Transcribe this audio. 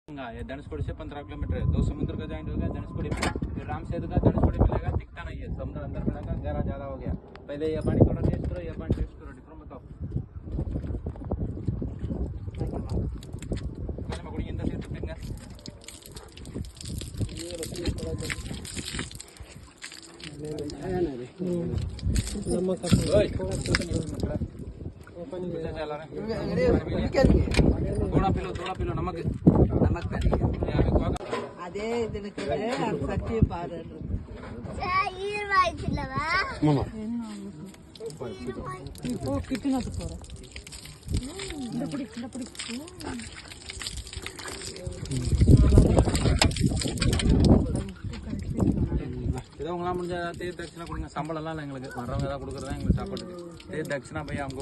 ये धनुषकोडी से 15 किलोमीटर है। 2 समुद्र का जॉइंट हो गया धनुषकोडी में, फिर राम सेतु का धनुषकोडी मिलेगा, दिखता नहीं है, समुद्र अंदर मिलेगा, गहरा ज्यादा हो गया। पहले ये पानी थोड़ा टेस्ट करो, ये पानी टेस्ट करो, डिफरेंट बताओ। पहले मैं कुड़ी इंदा से पिंगा नमक का पानी चला रहा है। थोड़ा पिलो नमक அதே இதுக்கு சட்டியை பாரு இப்போ கிச்சனுக்கு போறோம். ஏதோ உங்களாம் முடிஞ்ச தேர் தட்சிணா கொடுங்க. சம்பளம் எல்லாம் எங்களுக்கு வர்றவங்க தான் கொடுக்குறதா எங்களுக்கு சாப்பாட்டுக்கு. தேர் தட்சிணா போய் அவங்க